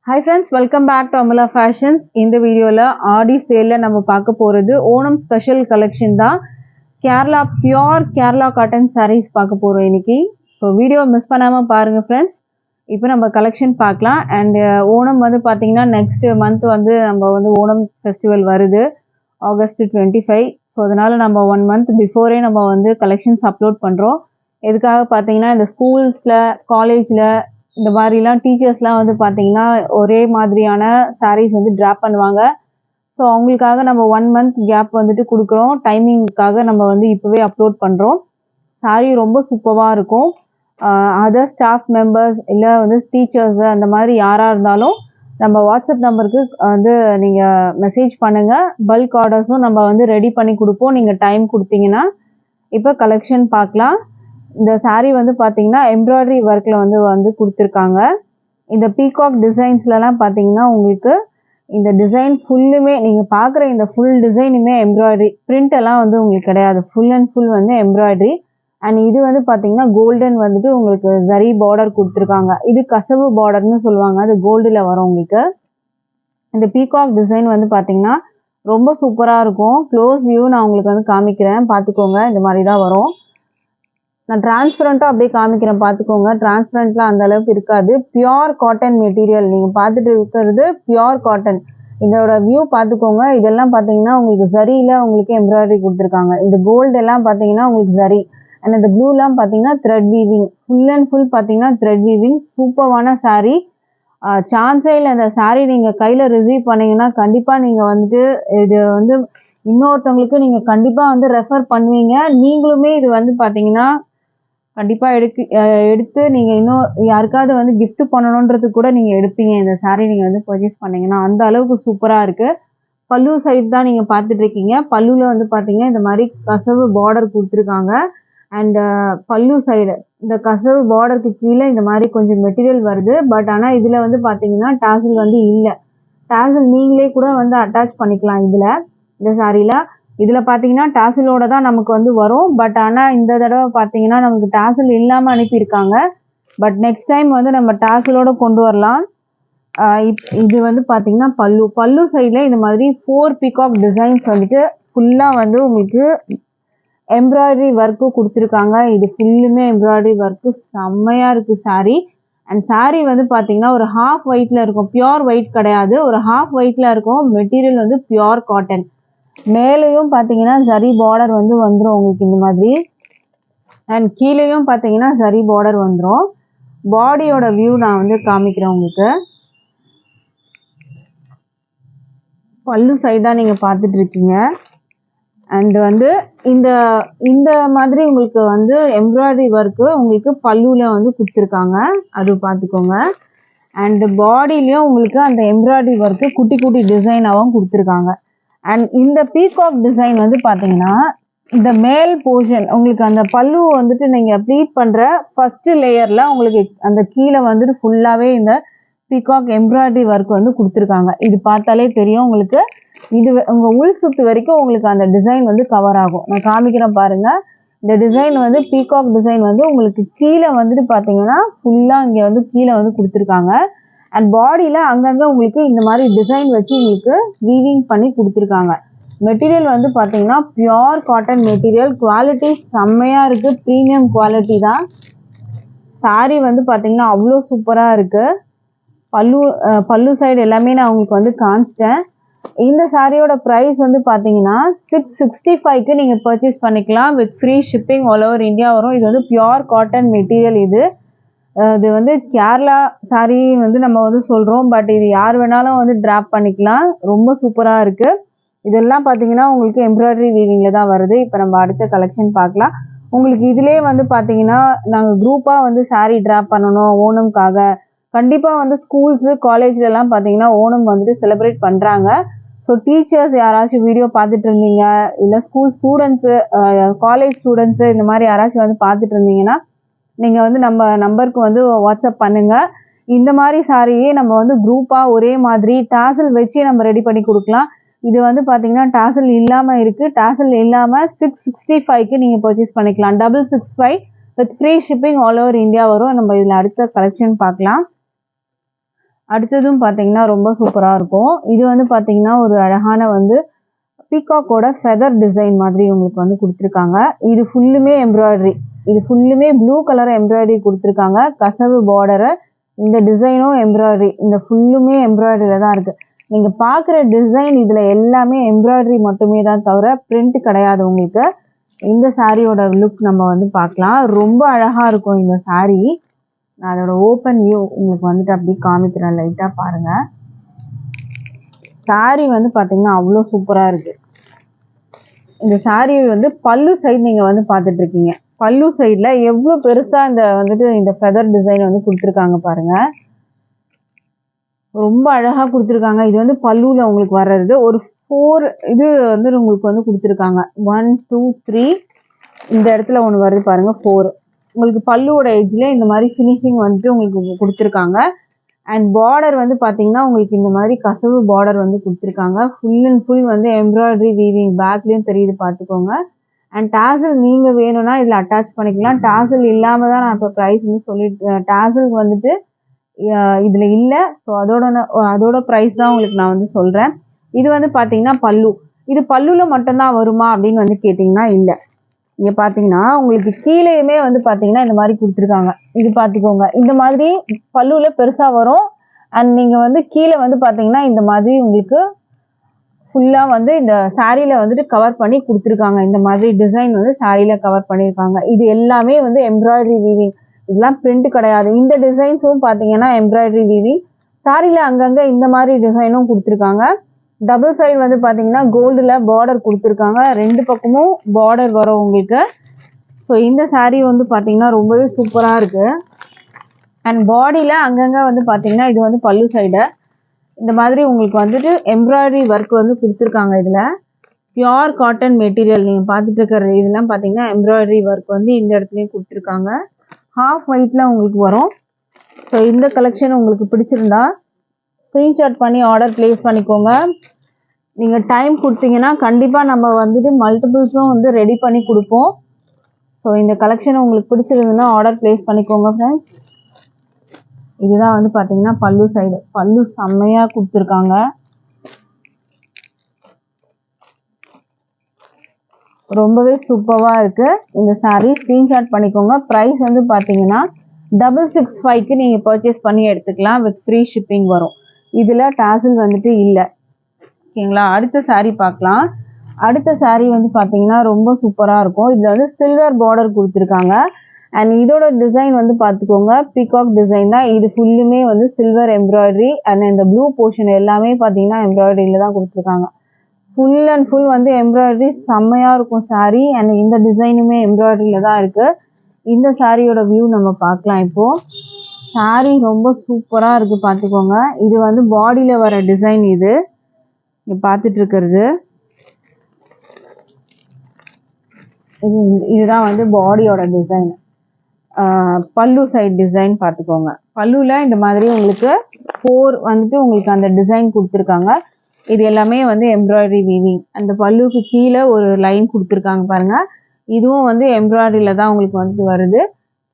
Hi friends, welcome back to Amala Fashions. இந்த வீடியோல ஆடி சேல்ல நம்ம பார்க்க போறது ஓணம் ஸ்பெஷல் கலெக்ஷன் தான். Kerala pure Kerala cotton sarees பார்க்க போறோம் இன்னைக்கு. ஸோ வீடியோ மிஸ் பண்ணாம பாருங்க ஃப்ரெண்ட்ஸ். இப்போ நம்ம கலெக்ஷன் பார்க்கலாம். அண்ட் ஓணம் வந்து பார்த்தீங்கன்னா நெக்ஸ்ட் மந்த் வந்து நம்ம வந்து ஓணம் ஃபெஸ்டிவல் வருது ஆகஸ்ட் 25. ஸோ அதனால நம்ம 1 month பிஃபோரே நம்ம வந்து கலெக்ஷன்ஸ் அப்லோட் பண்ணுறோம். எதுக்காக பார்த்தீங்கன்னா இந்த ஸ்கூல்ஸில் காலேஜில் இந்த மாதிரிலாம் டீச்சர்ஸ்லாம் வந்து பார்த்தீங்கன்னா ஒரே மாதிரியான சாரீஸ் வந்து ட்ராப் பண்ணுவாங்க. ஸோ அவங்களுக்காக நம்ம 1 month கேப் வந்துட்டு கொடுக்குறோம். டைமிங்க்காக நம்ம வந்து இப்போவே அப்லோட் பண்ணுறோம். சாரீ ரொம்ப சூப்பராக இருக்கும். அதர் ஸ்டாஃப் மெம்பர்ஸ் இல்லை வந்து டீச்சர்ஸு அந்த மாதிரி யாராக இருந்தாலும் நம்ம வாட்ஸ்அப் நம்பருக்கு வந்து நீங்கள் மெசேஜ் பண்ணுங்கள். பல்க் ஆர்டர்ஸும் நம்ம வந்து ரெடி பண்ணி கொடுப்போம் நீங்கள் டைம் கொடுத்தீங்கன்னா. இப்போ கலெக்ஷன் பார்க்கலாம். இந்த saree வந்து பார்த்தீங்கன்னா எம்ப்ராய்டரி ஒர்க்கில் வந்து கொடுத்துருக்காங்க. இந்த பீகாக் டிசைன்ஸ்லலாம் பார்த்தீங்கன்னா உங்களுக்கு இந்த டிசைன் ஃபுல்லுமே நீங்கள் பார்க்குற இந்த ஃபுல் டிசைனுமே எம்ப்ராய்டரி, பிரிண்ட் எல்லாம் வந்து உங்களுக்கு கிடையாது. ஃபுல் அண்ட் ஃபுல் வந்து எம்ப்ராய்டரி. அண்ட் இது வந்து பார்த்தீங்கன்னா கோல்டன் வந்துட்டு உங்களுக்கு ஜரி பார்டர் கொடுத்துருக்காங்க. இது கசவு பார்டர்னு சொல்லுவாங்க, அது கோல்டில் வரும் உங்களுக்கு. இந்த பீகாக் டிசைன் வந்து பார்த்தீங்கன்னா ரொம்ப சூப்பராக இருக்கும். க்ளோஸ் வியூ நான் உங்களுக்கு வந்து காமிக்கிறேன், பார்த்துக்கோங்க. இந்த மாதிரி தான் வரும். நான் டிரான்ஸ்பரண்ட்டாக அப்படியே காமிக்கிறேன், பார்த்துக்கோங்க. டிரான்ஸ்பரண்ட்லாம் அந்த அளவுக்கு இருக்காது. பியோர் காட்டன் மெட்டீரியல் நீங்கள் பார்த்துட்டு இருக்கிறது பியோர் காட்டன். இதோட வியூ பார்த்துக்கோங்க. இதெல்லாம் பார்த்தீங்கன்னா உங்களுக்கு ஜரியில் உங்களுக்கு எம்ப்ராய்டரி கொடுத்துருக்காங்க. இந்த கோல்டு எல்லாம் பார்த்தீங்கன்னா உங்களுக்கு ஜரி. அண்ட் இந்த ப்ளூலாம் பார்த்தீங்கன்னா thread weaving, full and full பார்த்தீங்கன்னா த்ரெட் வீவிங். சூப்பரான சாரீ. சான்ஸே இல்லை. இந்த சாரீ நீங்கள் கையில் ரிசீவ் பண்ணிங்கன்னா கண்டிப்பாக நீங்கள் வந்துட்டு இது வந்து இன்னொருத்தவங்களுக்கு நீங்கள் கண்டிப்பாக வந்து ரெஃபர் பண்ணுவீங்க. நீங்களுமே இது வந்து பார்த்தீங்கன்னா கண்டிப்பாக எடுத்து நீங்கள் இன்னும் யாருக்காவது வந்து கிஃப்ட் பண்ணணுன்றது கூட நீங்கள் எடுப்பீங்க. இந்த சாரீ நீங்கள் வந்து பர்ச்சேஸ் பண்ணிங்கன்னா அந்த அளவுக்கு சூப்பராக இருக்குது. பல்லு சைடு தான் நீங்கள் பார்த்துட்ருக்கீங்க. பல்லுவில் வந்து பார்த்தீங்கன்னா இந்த மாதிரி கசவு பார்டர் கொடுத்துருக்காங்க. அண்ட் பல்லு சைடு இந்த கசவு பார்டருக்கு கீழே இந்த மாதிரி கொஞ்சம் மெட்டீரியல் வருது. பட் ஆனால் இதில் வந்து பார்த்தீங்கன்னா டாசல் வந்து இல்லை. டாசல் நீங்களே கூட வந்து அட்டாச் பண்ணிக்கலாம் இதில், இந்த சாரியில். இதில் பார்த்தீங்கன்னா டாசலோட தான் நமக்கு வந்து வரும். பட் ஆனால் இந்த தடவை பார்த்தீங்கன்னா நமக்கு டாசல் இல்லாமல் அனுப்பியிருக்காங்க. பட் நெக்ஸ்ட் டைம் வந்து நம்ம டாசலோட கொண்டு வரலாம். இது வந்து பார்த்தீங்கன்னா பல்லு சைடில் இந்த மாதிரி 4 பீகாக் டிசைன்ஸ் வந்துட்டு ஃபுல்லாக வந்து உங்களுக்கு எம்ப்ராய்டரி ஒர்க்கு கொடுத்துருக்காங்க. இது ஃபுல்லுமே எம்ப்ராய்டரி ஒர்க்கு செம்மையாக இருக்குது சாரீ. அண்ட் சாரீ வந்து பார்த்தீங்கன்னா ஒரு ஹாஃப் ஒயிட்டில் இருக்கும். பியோர் ஒயிட் கிடையாது, ஒரு ஹாஃப் ஒயிட்டில் இருக்கும். மெட்டீரியல் வந்து பியோர் காட்டன். மேலேயும் பார்த்தீங்கன்னா ஜரி பார்டர் வந்து வந்துடும் உங்களுக்கு இந்த மாதிரி. அண்ட் கீழேயும் பார்த்தீங்கன்னா ஜரி பார்டர் வந்துடும். பாடியோட வியூ நான் வந்து காமிக்கிறேன் உங்களுக்கு. பல்லு சைடு தான் நீங்கள் பார்த்துட்டு இருக்கீங்க. அண்ட் வந்து இந்த மாதிரி உங்களுக்கு வந்து எம்ப்ராய்டரி ஒர்க்கு உங்களுக்கு பல்லுவில் வந்து கொடுத்துருக்காங்க, அது பார்த்துக்கோங்க. அண்ட் பாடியிலையும் உங்களுக்கு அந்த எம்ப்ராய்டரி ஒர்க்கு குட்டி குட்டி டிசைனாகவும் கொடுத்துருக்காங்க. அண்ட் இந்த பீகாக் டிசைன் வந்து பார்த்தீங்கன்னா இந்த மேல் போர்ஷன் உங்களுக்கு அந்த பல்லு வந்துட்டு நீங்கள் ப்ளீட் பண்ணுற ஃபஸ்ட்டு லேயரில் உங்களுக்கு அந்த கீழே வந்துட்டு ஃபுல்லாகவே இந்த பீகாக் எம்ப்ராய்டரி ஒர்க் வந்து கொடுத்துருக்காங்க. இது பார்த்தாலே தெரியும் உங்களுக்கு. இது உங்கள் உள் சுற்று வரைக்கும் உங்களுக்கு அந்த டிசைன் வந்து கவர் ஆகும். நான் காமிக்கிறேன் பாருங்கள். இந்த டிசைன் வந்து பீகாக் டிசைன் வந்து உங்களுக்கு கீழே வந்துட்டு பார்த்தீங்கன்னா ஃபுல்லாக இங்கே வந்து கீழே வந்து கொடுத்துருக்காங்க. அண்ட் பாடியில் அங்கங்கே உங்களுக்கு இந்த மாதிரி டிசைன் வச்சு உங்களுக்கு வீவிங் பண்ணி கொடுத்துருக்காங்க. மெட்டீரியல் வந்து பார்த்தீங்கன்னா பியோர் காட்டன் மெட்டீரியல். குவாலிட்டி செம்மையாக இருக்குது, ப்ரீமியம் குவாலிட்டி தான். சாரீ வந்து பார்த்தீங்கன்னா அவ்வளோ சூப்பராக இருக்குது. பல்லு சைடு எல்லாமே நான் உங்களுக்கு வந்து காமிச்சிட்டேன். இந்த சாரியோட ப்ரைஸ் வந்து பார்த்தீங்கன்னா 665க்கு நீங்கள் பர்ச்சேஸ் பண்ணிக்கலாம். With free shipping all over India வரும். இது வந்து பியோர் காட்டன் மெட்டீரியல். இது வந்து கேரளா சாரீ வந்து நம்ம வந்து சொல்கிறோம். பட் இது யார் வேணாலும் வந்து ட்ராப் பண்ணிக்கலாம். ரொம்ப சூப்பராக இருக்குது. இதெல்லாம் பார்த்தீங்கன்னா உங்களுக்கு எம்ப்ராய்டரி வீவிங்கில் தான் வருது. இப்போ நம்ம அடுத்த கலெக்ஷன் பார்க்கலாம். உங்களுக்கு இதிலே வந்து பார்த்தீங்கன்னா நாங்கள் குரூப்பாக வந்து சாரீ ட்ராப் பண்ணணும் ஓணம்காக. கண்டிப்பாக வந்து ஸ்கூல்ஸு காலேஜ்லலாம் பார்த்தீங்கன்னா ஓணம் வந்துட்டு செலிப்ரேட் பண்ணுறாங்க. ஸோ டீச்சர்ஸ் யாராச்சும் வீடியோ பார்த்துட்டு இருந்தீங்க, இல்லை ஸ்கூல் ஸ்டூடெண்ட்ஸு, காலேஜ் ஸ்டூடெண்ட்ஸு இந்த மாதிரி யாராச்சும் வந்து பார்த்துட்டு இருந்தீங்கன்னா நீங்கள் வந்து நம்ம நம்பருக்கு வந்து வாட்ஸ்அப் பண்ணுங்கள். இந்த மாதிரி சாரியே நம்ம வந்து குரூப்பாக ஒரே மாதிரி டாசல் வச்சு நம்ம ரெடி பண்ணி கொடுக்கலாம். இது வந்து பார்த்தீங்கன்னா டாசல் இல்லாமல் இருக்குது. டாசல் இல்லாமல் 665க்கு நீங்கள் பர்ச்சேஸ் பண்ணிக்கலாம். 665 with free shipping all over India வரும். நம்ம இதில் அடுத்த கலெக்ஷன் பார்க்கலாம். அடுத்ததும் பார்த்தீங்கன்னா ரொம்ப சூப்பராக இருக்கும். இது வந்து பார்த்தீங்கன்னா ஒரு அழகான வந்து பீகாக்கோட ஃபெதர் டிசைன் மாதிரி உங்களுக்கு வந்து கொடுத்துருக்காங்க. இது ஃபுல்லுமே எம்ப்ராய்டரி. இது ஃபுல்லுமே ப்ளூ கலர் எம்ப்ராய்டரி கொடுத்துருக்காங்க. கசவு பார்டரை இந்த டிசைனும் எம்ப்ராய்டரி. இந்த ஃபுல்லுமே எம்ப்ராய்டரியில் தான் இருக்குது. நீங்கள் பார்க்குற டிசைன் இதில் எல்லாமே எம்ப்ராய்டரி மட்டுமே தான் தவிர பிரிண்ட் கிடையாது உங்களுக்கு. இந்த சாரியோட லுக் நம்ம வந்து பார்க்கலாம். ரொம்ப அழகாக இருக்கும் இந்த சாரி. நான் அதோட ஓப்பன் வியூ உங்களுக்கு வந்துட்டு அப்படி காமிக்கிறேன், லைட்டாக பாருங்கள். சாரி வந்து பார்த்தீங்கன்னா அவ்வளோ சூப்பராக இருக்குது. இந்த சாரி வந்து பல்லு சைடு நீங்கள் வந்து பார்த்துட்ருக்கீங்க. பல்லு சைடில் எவ்வளோ பெருசாக இந்த வந்துட்டு இந்த ஃபெதர் டிசைன் வந்து கொடுத்துருக்காங்க பாருங்கள். ரொம்ப அழகாக கொடுத்துருக்காங்க. இது வந்து பல்லுவில் உங்களுக்கு வர்றது ஒரு 4 இது வந்து உங்களுக்கு வந்து கொடுத்துருக்காங்க. 1 2 3 இந்த இடத்துல ஒன்று வருது பாருங்கள், 4. உங்களுக்கு பல்லுவோட எட்ஜில் இந்த மாதிரி ஃபினிஷிங் வந்துட்டு உங்களுக்கு கொடுத்துருக்காங்க. அண்ட் பார்டர் வந்து பார்த்தீங்கன்னா உங்களுக்கு இந்த மாதிரி கசவு பார்டர் வந்து கொடுத்துருக்காங்க. ஃபுல் அண்ட் ஃபுல் வந்து எம்ப்ராய்டரி வீவிங் பேக்லேயும் தெரியுது, பார்த்துக்கோங்க. அண்ட் டாசல் நீங்கள் வேணும்னா இதில் அட்டாச் பண்ணிக்கலாம். டாசல் இல்லாமல் தான் நான் இப்போ ப்ரைஸ் வந்து சொல்லிட்டு, டாசல் வந்துட்டு இதில் இல்லை. ஸோ அதோட ப்ரைஸ் தான் உங்களுக்கு நான் வந்து சொல்கிறேன். இது வந்து பார்த்தீங்கன்னா பல்லு. இது பல்லுவில் மட்டும்தான் வருமா அப்படின்னு வந்து கேட்டிங்கன்னா இல்லை. இங்கே பார்த்தீங்கன்னா உங்களுக்கு கீழேயுமே வந்து பார்த்தீங்கன்னா இந்த மாதிரி கொடுத்துருக்காங்க. இது பார்த்துக்கோங்க, இந்த மாதிரி பல்லுவில் பெருசாக வரும். அண்ட் நீங்கள் வந்து கீழே வந்து பார்த்தீங்கன்னா இந்த மாதிரி உங்களுக்கு ஃபுல்லாக வந்து இந்த சாரியில் வந்துட்டு கவர் பண்ணி கொடுத்துருக்காங்க. இந்த மாதிரி டிசைன் வந்து சாரியில் கவர் பண்ணியிருக்காங்க. இது எல்லாமே வந்து எம்ப்ராய்டரி வீவிங். இதெல்லாம் பிரிண்ட் கிடையாது. இந்த டிசைன்ஸும் பார்த்தீங்கன்னா எம்ப்ராய்டரி வீவிங். சாரியில் அங்கங்கே இந்த மாதிரி டிசைனும் கொடுத்துருக்காங்க. டபுள் சைடு வந்து பார்த்தீங்கன்னா கோல்டில் பார்டர் கொடுத்துருக்காங்க. 2 பக்கமும் பார்டர் வரும் உங்களுக்கு. ஸோ இந்த சாரீ வந்து பார்த்தீங்கன்னா ரொம்பவே சூப்பராக இருக்குது. அண்ட் பாடியில் அங்கங்கே வந்து பார்த்தீங்கன்னா இது வந்து பல்லு சைடு இந்த மாதிரி உங்களுக்கு வந்துட்டு எம்ப்ராய்டரி ஒர்க் வந்து கொடுத்துருக்காங்க. இதில் பியோர் காட்டன் மெட்டீரியல் நீங்கள் பார்த்துட்டு இருக்கிற இதெல்லாம் பார்த்தீங்கன்னா எம்ப்ராய்டரி ஒர்க் வந்து இந்த இடத்துலையும் கொடுத்துருக்காங்க. ஹாஃப் ஒயிட்டில் உங்களுக்கு வரும். ஸோ இந்த கலெக்ஷன் உங்களுக்கு பிடிச்சிருந்தா ஸ்க்ரீன்ஷாட் பண்ணி ஆர்டர் ப்ளேஸ் பண்ணிக்கோங்க. நீங்கள் டைம் கொடுத்தீங்கன்னா கண்டிப்பாக நம்ம வந்துட்டு மல்டிபிள்ஸும் வந்து ரெடி பண்ணி கொடுப்போம். ஸோ இந்த கலெக்ஷன் உங்களுக்கு பிடிச்சிருந்ததுன்னா ஆர்டர் ப்ளேஸ் பண்ணிக்கோங்க ஃப்ரெண்ட்ஸ். இதுதான் வந்து பார்த்தீங்கன்னா பல்லு சைடு. பல்லு செம்மையாக கொடுத்துருக்காங்க. ரொம்பவே சூப்பராக இருக்குது இந்த சாரீ. ஸ்க்ரீன்ஷாட் பண்ணிக்கோங்க. ப்ரைஸ் வந்து பார்த்தீங்கன்னா 665க்கு நீங்கள் பர்ச்சேஸ் பண்ணி எடுத்துக்கலாம். வித் ஃப்ரீ ஷிப்பிங் வரும். இதில் டாசல் வந்துட்டு இல்லை. ஓகேங்களா. அடுத்த சாரீ பார்க்கலாம். அடுத்த சாரீ வந்து பார்த்தீங்கன்னா ரொம்ப சூப்பராக இருக்கும். இதில் வந்து சில்வர் பார்டர் கொடுத்துருக்காங்க. அண்ட் இதோட டிசைன் வந்து பார்த்துக்கோங்க, பீகாக் டிசைன் தான். இது ஃபுல்லுமே வந்து சில்வர் எம்ப்ராய்டரி. அண்ட் இந்த ப்ளூ போர்ஷன் எல்லாமே பார்த்தீங்கன்னா எம்ப்ராய்டரியில் தான் கொடுத்துருக்காங்க. ஃபுல் அண்ட் ஃபுல் வந்து எம்ப்ராய்டரி. செம்மையாக இருக்கும் சாரீ. அண்ட் இந்த டிசைனுமே எம்ப்ராய்டரியில் தான் இருக்குது. இந்த சாரியோட வியூ நம்ம பார்க்கலாம் இப்போது. சாரீ ரொம்ப சூப்பராக இருக்குது, பார்த்துக்கோங்க. இது வந்து பாடியில் வர டிசைன். இது நீங்கள் பார்த்துட்டு இருக்கிறது இதுதான் வந்து பாடியோட டிசைன். பல்லு சைட் டிசைன் பார்த்துக்கோங்க. பல்லுவில் இந்த மாதிரி உங்களுக்கு 4 வந்துட்டு உங்களுக்கு அந்த டிசைன் கொடுத்துருக்காங்க. இது எல்லாமே வந்து எம்ப்ராய்டரி வீவிங். அந்த பல்லுக்கு கீழே ஒரு லைன் கொடுத்துருக்காங்க பாருங்கள். இதுவும் வந்து எம்ப்ராய்டரியில் தான் உங்களுக்கு வந்துட்டு வருது.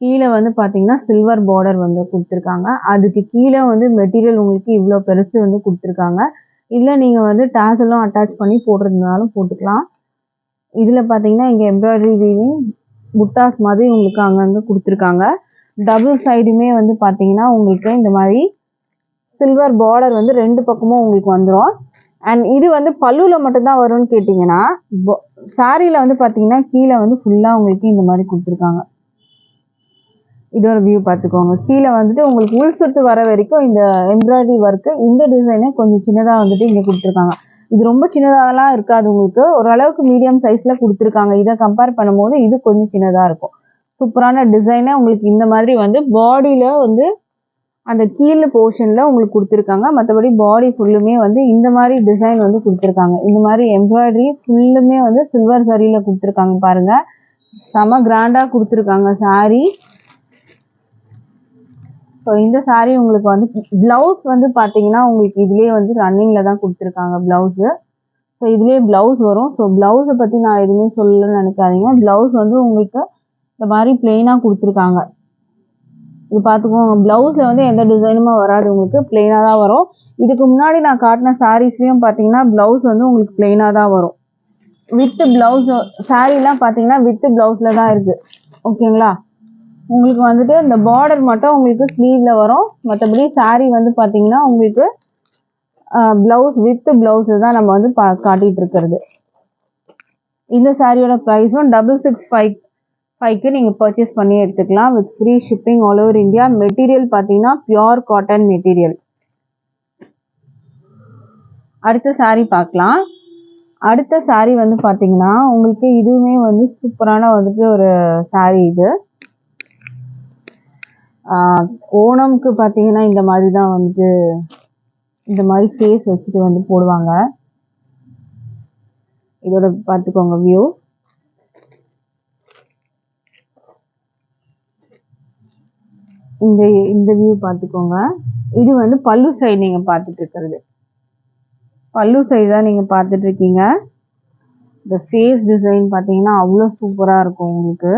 கீழே வந்து பார்த்தீங்கன்னா சில்வர் பார்டர் வந்து கொடுத்துருக்காங்க. அதுக்கு கீழே வந்து மெட்டீரியல் உங்களுக்கு இவ்வளோ பெருசு வந்து கொடுத்துருக்காங்க. இதில் நீங்கள் வந்து டாசலும் அட்டாச் பண்ணி போடுறதுனாலும் போட்டுக்கலாம். இதில் பார்த்தீங்கன்னா இங்கே எம்ப்ராய்டரி வீவிங் புட்டாஸ் மாதிரி உங்களுக்கு அங்கங்கே கொடுத்துருக்காங்க. டபுள் சைடுமே வந்து பார்த்தீங்கன்னா உங்களுக்கு இந்த மாதிரி சில்வர் பார்டர் வந்து 2 பக்கமும் உங்களுக்கு வந்துடும். அண்ட் இது வந்து பல்லுவில் மட்டும்தான் வரும்னு கேட்டிங்கன்னா, சாரியில் வந்து பார்த்தீங்கன்னா கீழே வந்து ஃபுல்லாக உங்களுக்கு இந்த மாதிரி கொடுத்துருக்காங்க. இதோட வியூ பார்த்துக்கோங்க. கீழே வந்துட்டு உங்களுக்கு உள் சுத்து வர வரைக்கும் இந்த எம்ப்ராய்டரி ஒர்க்கு. இந்த டிசைனே கொஞ்சம் சின்னதாக வந்துட்டு இங்கே கொடுத்துருக்காங்க. இது ரொம்ப சின்னதாகலாம் இருக்காது உங்களுக்கு. ஓரளவுக்கு மீடியம் சைஸில் கொடுத்துருக்காங்க. இதை கம்பேர் பண்ணும்போது இது கொஞ்சம் சின்னதாக இருக்கும். சூப்பரான டிசைனை உங்களுக்கு இந்த மாதிரி வந்து பாடியில் வந்து அந்த கீழே போர்ஷனில் உங்களுக்கு கொடுத்துருக்காங்க. மற்றபடி பாடி ஃபுல்லுமே வந்து இந்த மாதிரி டிசைன் வந்து கொடுத்துருக்காங்க. இந்த மாதிரி எம்ப்ராய்டரி ஃபுல்லுமே வந்து சில்வர் சரியில் கொடுத்துருக்காங்க பாருங்கள். செம கிராண்டாக கொடுத்துருக்காங்க சாரீ. ஸோ இந்த சாரீ உங்களுக்கு வந்து ப்ளவுஸ் வந்து பார்த்தீங்கன்னா உங்களுக்கு இதுலேயே வந்து ரன்னிங்கில் தான் கொடுத்துருக்காங்க ப்ளவுஸு. ஸோ இதுலேயே ப்ளவுஸ் வரும். ஸோ ப்ளவுஸை பற்றி நான் எதுவுமே சொல்லணும்னு நினைக்காதீங்க. ப்ளவுஸ் வந்து உங்களுக்கு இந்த மாதிரி பிளெயினாக கொடுத்துருக்காங்க. இது பார்த்துக்கோங்க. ப்ளவுஸில் வந்து எந்த டிசைனுமே வராது, உங்களுக்கு பிளெயினாக தான் வரும். இதுக்கு முன்னாடி நான் காட்டின சாரீஸ்லேயும் பார்த்தீங்கன்னா ப்ளவுஸ் வந்து உங்களுக்கு பிளெயினாக தான் வரும். வித் ப்ளவுஸ் சாரீலாம் பார்த்தீங்கன்னா வித் ப்ளவுஸில் தான் இருக்குது. ஓகேங்களா? உங்களுக்கு வந்துட்டு இந்த பார்டர் மட்டும் உங்களுக்கு ஸ்லீவில் வரும். மற்றபடி சாரீ வந்து பார்த்தீங்கன்னா உங்களுக்கு ப்ளவுஸ் வித் ப்ளவுஸு தான் நம்ம வந்து காட்டிகிட்டு இருக்கிறது. இந்த சாரியோட ப்ரைஸும் 665க்கு நீங்கள் பர்ச்சேஸ் பண்ணி எடுத்துக்கலாம் with free shipping all over India. Material பார்த்தீங்கன்னா பியோர் காட்டன் மெட்டீரியல். அடுத்த சாரீ பார்க்கலாம். அடுத்த சாரீ வந்து பார்த்தீங்கன்னா உங்களுக்கு இதுவுமே வந்து சூப்பரான வந்துட்டு ஒரு சாரீ. இது ஓணம்க்கு பார்த்தீங்கன்னா இந்த மாதிரி தான் வந்துட்டு இந்த மாதிரி ஃபேஸ் வச்சுட்டு வந்து போடுவாங்க. இதோட பார்த்துக்கோங்க வியூ. இந்த வியூ பார்த்துக்கோங்க. இது வந்து பல்லு சைடு நீங்கள் பார்த்துட்டு இருக்கிறது. பல்லு சைடு தான் நீங்கள் பார்த்துட்டு இருக்கீங்க. இந்த ஃபேஸ் டிசைன் பார்த்தீங்கன்னா அவ்வளோ சூப்பராக இருக்கும். உங்களுக்கு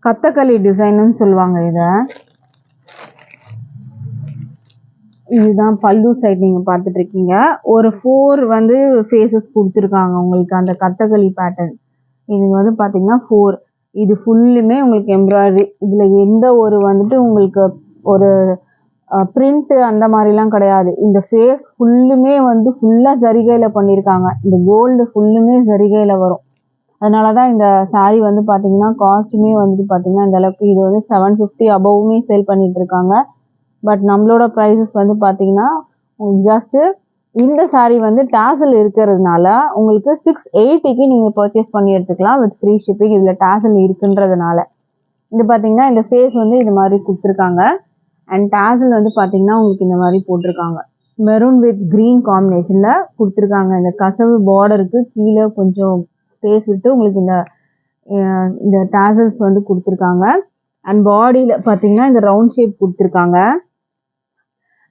கத்தகளி டிசைன்னு சொல்லுவாங்க இதை. இதுதான் பல்லு சைடு நீங்கள் பார்த்துட்டு இருக்கீங்க. ஒரு 4 வந்து ஃபேஸஸ் கொடுத்துருக்காங்க உங்களுக்கு அந்த கத்தகளி பேட்டர்ன். இது வந்து பார்த்தீங்கன்னா 4. இது ஃபுல்லுமே உங்களுக்கு எம்ப்ராய்டரி. இதில் எந்த ஒரு வந்துட்டு உங்களுக்கு ஒரு பிரிண்ட் அந்த மாதிரிலாம் கிடையாது. இந்த ஃபேஸ் ஃபுல்லுமே வந்து ஃபுல்லாக ஜரிகையில் பண்ணியிருக்காங்க. இந்த கோல்டு ஃபுல்லுமே ஜரிகையில் வரும். அதனால தான் இந்த சாரீ வந்து பார்த்தீங்கன்னா காஸ்ட்டுமே வந்துட்டு பார்த்தீங்கன்னா இந்த அளவுக்கு. இது வந்து 750 அபவுமே சேல் பண்ணிட்டு இருக்காங்க. பட் நம்மளோட ப்ரைஸஸ் வந்து பார்த்தீங்கன்னா ஜஸ்ட்டு இந்த சாரீ வந்து டாசல் இருக்கிறதுனால உங்களுக்கு 680க்கு நீங்கள் பர்ச்சேஸ் பண்ணி எடுத்துக்கலாம் வித் ஃப்ரீ ஷிப்பிங். இதில் டாசல் இருக்குன்றதுனால இது பார்த்தீங்கன்னா இந்த ஃபேஸ் வந்து இது மாதிரி கொடுத்துருக்காங்க. அண்ட் டாசல் வந்து பார்த்தீங்கன்னா உங்களுக்கு இந்த மாதிரி போட்டிருக்காங்க. மெரூன் வித் க்ரீன் காம்பினேஷனில் கொடுத்துருக்காங்க. இந்த கசவு பார்டருக்கு கீழே கொஞ்சம் ஸ்பேஸ் விட்டு உங்களுக்கு இந்த டாசல்ஸ் வந்து கொடுத்துருக்காங்க. அண்ட் பாடியில் பார்த்தீங்கன்னா இந்த ரவுண்ட் ஷேப் கொடுத்துருக்காங்க.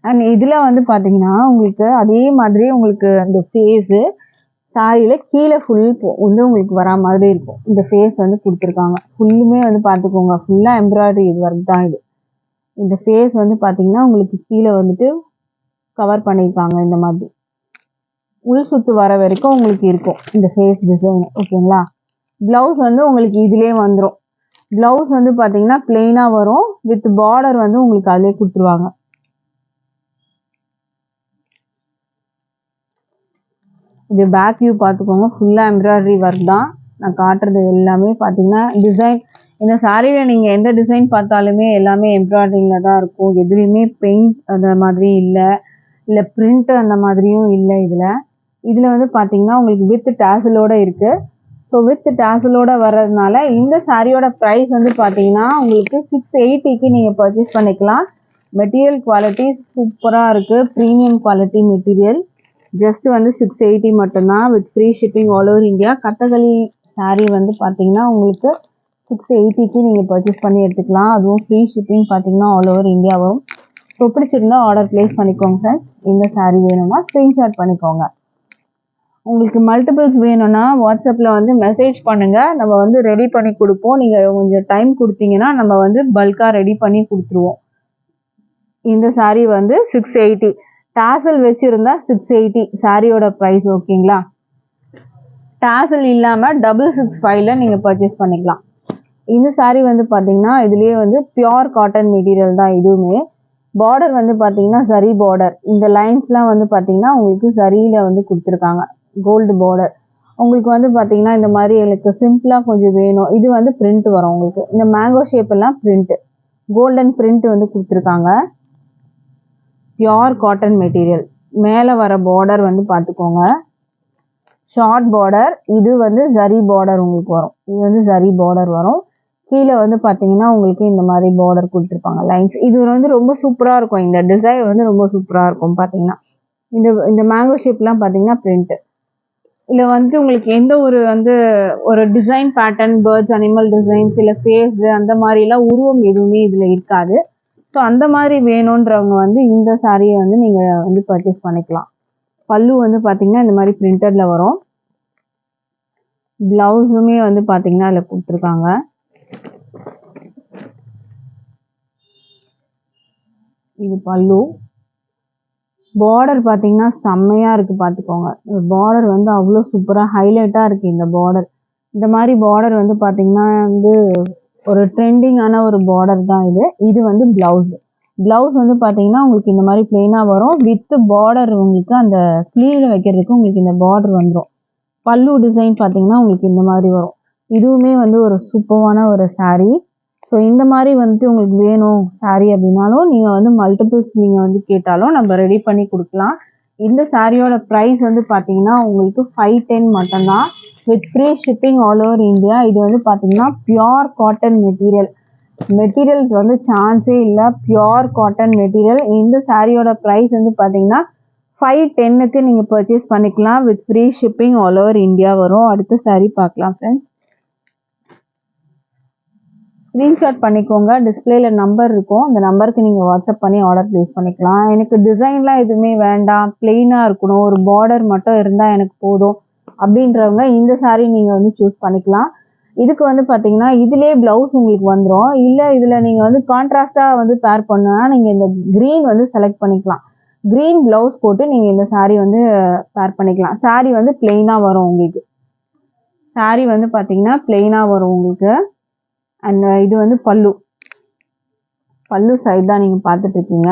அண்ட் இதில் வந்து பார்த்தீங்கன்னா உங்களுக்கு அதே மாதிரி உங்களுக்கு அந்த ஃபேஸு சாரியில் கீழே ஃபுல் வந்து உங்களுக்கு வரா மாதிரி இருக்கும். இந்த ஃபேஸ் வந்து கொடுத்துருக்காங்க. ஃபுல்லுமே வந்து பார்த்துக்கோங்க ஃபுல்லாக எம்ப்ராய்டரி இது ஒர்க் தான் இது. இந்த ஃபேஸ் வந்து பார்த்தீங்கன்னா உங்களுக்கு கீழே வந்துட்டு கவர் பண்ணியிருப்பாங்க இந்த மாதிரி. உள் சுற்று வர வரைக்கும் உங்களுக்கு இருக்கும் இந்த ஃபேஸ் டிசைன். ஓகேங்களா? ப்ளவுஸ் வந்து உங்களுக்கு இதிலே வந்துடும். ப்ளவுஸ் வந்து பார்த்தீங்கன்னா பிளெயினாக வரும். வித் பார்டர் வந்து உங்களுக்கு அதிலே கொடுத்துருவாங்க. இது பேக் வியூ பார்த்துக்கோங்க. ஃபுல்லாக எம்ப்ராய்டரி ஒர்க் தான். நான் காட்டுறது எல்லாமே பார்த்தீங்கன்னா டிசைன். இந்த சாரியில் நீங்கள் எந்த டிசைன் பார்த்தாலுமே எல்லாமே எம்ப்ராய்டரியில் தான் இருக்கும். எதுலேயுமே பெயிண்ட் அந்த மாதிரி இல்லை பிரிண்ட் அந்த மாதிரியும் இல்லை. இதில் வந்து பார்த்தீங்கன்னா உங்களுக்கு வித் டாசலோடு இருக்குது. ஸோ வித் டாசலோடு வர்றதுனால இந்த சாரியோட ப்ரைஸ் வந்து பார்த்தீங்கன்னா உங்களுக்கு 680க்கு நீங்கள் பர்ச்சேஸ் பண்ணிக்கலாம். மெட்டீரியல் குவாலிட்டி சூப்பராக இருக்குது. Premium quality material. ஜஸ்ட்டு வந்து 680 மட்டும்தான் with free shipping all over India. Kathakali sari வந்து பார்த்தீங்கன்னா உங்களுக்கு 680க்கு நீங்கள் பர்ச்சேஸ் பண்ணி எடுத்துக்கலாம். அதுவும் ஃப்ரீ ஷிப்பிங் பார்த்தீங்கன்னா ஆல் ஓவர் இந்தியா வரும். ஸோ பிடிச்சிருந்தா ஆர்டர் ப்ளேஸ் பண்ணிக்கோங்க ஃப்ரெண்ட்ஸ். இந்த சாரீ வேணும்னா ஸ்க்ரீன்ஷாட் பண்ணிக்கோங்க. உங்களுக்கு மல்டிபிள்ஸ் வேணும்னா வாட்ஸ்அப்பில் வந்து மெசேஜ் பண்ணுங்கள். நம்ம வந்து ரெடி பண்ணி கொடுப்போம். நீங்கள் கொஞ்சம் டைம் கொடுத்தீங்கன்னா நம்ம வந்து பல்காக ரெடி பண்ணி கொடுத்துருவோம். இந்த சாரீ வந்து 680. டாசல் வச்சுருந்தா 680 சாரியோட ப்ரைஸ். ஓகேங்களா? டாசல் இல்லாமல் 665ல நீங்கள் பர்ச்சேஸ் பண்ணிக்கலாம். இந்த சாரீ வந்து பார்த்தீங்கன்னா இதுலேயே வந்து பியோர் காட்டன் மெட்டீரியல் தான். இதுவுமே பார்டர் வந்து பார்த்தீங்கன்னா சரி பார்டர். இந்த லைன்ஸ்லாம் வந்து பார்த்தீங்கன்னா உங்களுக்கு சரியில் வந்து கொடுத்துருக்காங்க. Gold border. உங்களுக்கு வந்து பார்த்தீங்கன்னா இந்த மாதிரி எனக்கு சிம்பிளாக கொஞ்சம் வேணும். இது வந்து பிரிண்ட் வரும் உங்களுக்கு. இந்த மேங்கோ ஷேப் எல்லாம் பிரிண்ட், கோல்டன் பிரிண்ட் வந்து கொடுத்துருக்காங்க. Pure cotton material. மேலே வர பார்டர் வந்து பார்த்துக்கோங்க ஷார்ட் பார்டர். இது வந்து ஜரி பார்டர் உங்களுக்கு வரும். இது வந்து ஜரி பார்டர் வரும். கீழே வந்து பார்த்தீங்கன்னா உங்களுக்கு இந்த மாதிரி பார்டர் கொடுத்துருப்பாங்க லைன்ஸ். இது வந்து ரொம்ப சூப்பராக இருக்கும். இந்த டிசைன் வந்து ரொம்ப சூப்பராக இருக்கும். பார்த்தீங்கன்னா இந்த மேங்கோ ஷேப்லாம் பார்த்தீங்கன்னா பிரிண்ட். இதில் வந்துட்டு உங்களுக்கு எந்த ஒரு வந்து ஒரு design pattern, birds animal designs இல்லை ஃபேஸ் அந்த மாதிரிலாம் உருவம் எதுவுமே இதில் இருக்காது. ஸோ அந்த மாதிரி வேணுன்றவங்க வந்து இந்த சாரியை வந்து நீங்கள் வந்து பர்ச்சேஸ் பண்ணிக்கலாம். பல்லு வந்து பார்த்தீங்கன்னா இந்த மாதிரி பிரிண்டடில் வரும். ப்ளவுஸுமே வந்து பார்த்தீங்கன்னா அதில் கொடுத்துருக்காங்க. இது பல்லு. பார்டர் பார்த்தீங்கன்னா செம்மையாக இருக்குது பார்த்துக்கோங்க. பார்டர் வந்து அவ்வளோ சூப்பராக ஹைலைட்டாக இருக்குது இந்த பார்டர். இந்த மாதிரி பார்டர் வந்து பார்த்தீங்கன்னா வந்து ஒரு ட்ரெண்டிங்கான ஒரு பார்டர் தான் இது. இது வந்து ப்ளவுஸ். ப்ளவுஸ் வந்து பார்த்தீங்கன்னா உங்களுக்கு இந்த மாதிரி பிளெயினாக வரும். வித் பார்டர் உங்களுக்கு அந்த ஸ்லீவில் வைக்கிறதுக்கு உங்களுக்கு இந்த பார்டர் வந்துடும். பல்லு டிசைன் பார்த்தீங்கன்னா உங்களுக்கு இந்த மாதிரி வரும். இதுவுமே வந்து ஒரு சூப்பரான ஒரு saree. ஸோ இந்த மாதிரி வந்துட்டு உங்களுக்கு வேணும் saree அப்படின்னாலும் நீங்கள் வந்து மல்டிபிள்ஸ் நீங்கள் வந்து கேட்டாலும் நம்ம ரெடி பண்ணி கொடுக்கலாம். இந்த சாரியோட ப்ரைஸ் வந்து பார்த்தீங்கன்னா உங்களுக்கு 510 மட்டும்தான் with free shipping all over India. இது வந்து பார்த்தீங்கன்னா பியோர் காட்டன் மெட்டீரியல். மெட்டீரியல்ஸ் வந்து சான்ஸே இல்லை, பியோர் காட்டன் மெட்டீரியல். இந்த சாரியோட ப்ரைஸ் வந்து பார்த்தீங்கன்னா 510க்கு நீங்கள் பர்ச்சேஸ் பண்ணிக்கலாம் with free shipping all over India வரும். அடுத்த saree பார்க்கலாம் ஃப்ரெண்ட்ஸ். ஸ்க்ரீன்ஷாட் பண்ணிக்கோங்க, டிஸ்பிளேல நம்பர் இருக்கும், அந்த நம்பருக்கு நீங்கள் வாட்ஸ்அப் பண்ணி ஆர்டர் ப்ளேஸ் பண்ணிக்கலாம். எனக்கு டிசைன்லாம் எதுவுமே வேண்டாம், பிளெயினாக இருக்கணும், ஒரு பார்டர் மட்டும் இருந்தால் எனக்கு போதும் அப்படின்றவங்க இந்த saree நீங்கள் வந்து சூஸ் பண்ணிக்கலாம். இதுக்கு வந்து பார்த்தீங்கன்னா இதிலே ப்ளவுஸ் உங்களுக்கு வந்துடும். இல்லை இதில் நீங்கள் வந்து கான்ட்ராஸ்டாக வந்து பேர் பண்ணணும்னா நீங்கள் இந்த க்ரீன் வந்து செலக்ட் பண்ணிக்கலாம். க்ரீன் ப்ளவுஸ் போட்டு நீங்கள் இந்த saree வந்து பேர் பண்ணிக்கலாம். saree வந்து பிளெயினாக வரும் உங்களுக்கு. saree வந்து பார்த்தீங்கன்னா பிளெயினாக வரும் உங்களுக்கு. அண்ட் இது வந்து பல்லு. பல்லு சைடு தான் நீங்கள் பார்த்துட்ருக்கீங்க.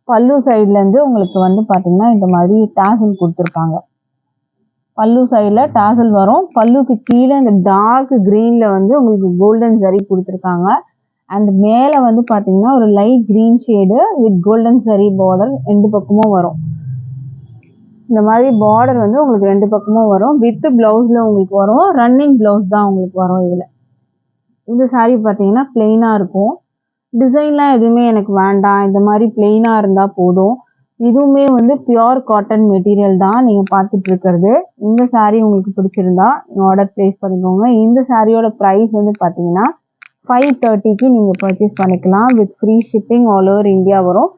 பல்லு சைட்லேருந்து உங்களுக்கு வந்து பார்த்தீங்கன்னா இந்த மாதிரி டாசல் கொடுத்துருப்பாங்க. பல்லு சைடில் டாசல் வரும். பல்லுக்கு கீழே இந்த டார்க் க்ரீனில் வந்து உங்களுக்கு கோல்டன் ஜரி கொடுத்துருக்காங்க. அண்ட் மேலே வந்து பார்த்தீங்கன்னா ஒரு light green shade with golden zari border ரெண்டு பக்கமும் வரும். இந்த மாதிரி பார்டர் வந்து உங்களுக்கு ரெண்டு பக்கமும் வரும். வித் ப்ளவுஸில் உங்களுக்கு வரும். ரன்னிங் ப்ளவுஸ் தான் உங்களுக்கு வரும் இதில். இந்த saree பார்த்தீங்கன்னா பிளெயினாக இருக்கும். டிசைன்லாம் எதுவுமே எனக்கு வேண்டாம், இந்த மாதிரி பிளெயினாக இருந்தால் போதும். இதுவுமே வந்து பியோர் காட்டன் மெட்டீரியல் தான் நீங்கள் பார்த்துட்டு இருக்கிறது. இந்த saree உங்களுக்கு பிடிச்சிருந்தா ஆர்டர் ப்ளேஸ் பண்ணிக்கோங்க. இந்த சாரியோட ப்ரைஸ் வந்து பார்த்தீங்கன்னா 530க்கு நீங்கள் பர்ச்சேஸ் பண்ணிக்கலாம் with free shipping all over India வரும்.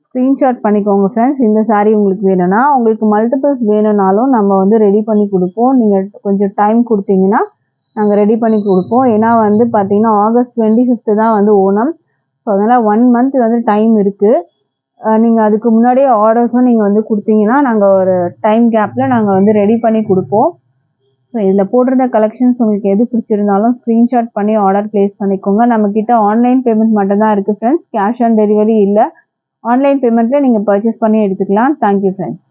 ஸ்க்ரீன்ஷாட் பண்ணிக்கோங்க ஃப்ரெண்ட்ஸ். இந்த saree உங்களுக்கு வேணும்னா, உங்களுக்கு மல்டிபிள்ஸ் வேணும்னாலும் நம்ம வந்து ரெடி பண்ணி கொடுப்போம். நீங்கள் கொஞ்சம் டைம் கொடுத்தீங்கன்னா நாங்கள் ரெடி பண்ணி கொடுப்போம். ஏன்னா வந்து பார்த்தீங்கன்னா ஆகஸ்ட் 25 தான் வந்து ஓணம். ஸோ அதனால் 1 month வந்து டைம் இருக்குது. நீங்கள் அதுக்கு முன்னாடியே ஆர்டர்ஸும் நீங்கள் வந்து கொடுத்தீங்கன்னா நாங்கள் ஒரு டைம் கேப்பில் நாங்கள் வந்து ரெடி பண்ணி கொடுப்போம். ஸோ இதில் போட்டிருந்த கலெக்ஷன்ஸ் உங்களுக்கு எது பிடிச்சிருந்தாலும் ஸ்க்ரீன்ஷாட் பண்ணி ஆர்டர் ப்ளேஸ் பண்ணிக்கோங்க. நம்மக்கிட்ட ஆன்லைன் பேமெண்ட் மட்டும்தான் இருக்குது ஃப்ரெண்ட்ஸ். கேஷ் ஆன் டெலிவரி இல்லை. ஆன்லைன் பேமெண்ட்டில் நீங்கள் பர்ச்சேஸ் பண்ணி எடுத்துக்கலாம். Thank you friends.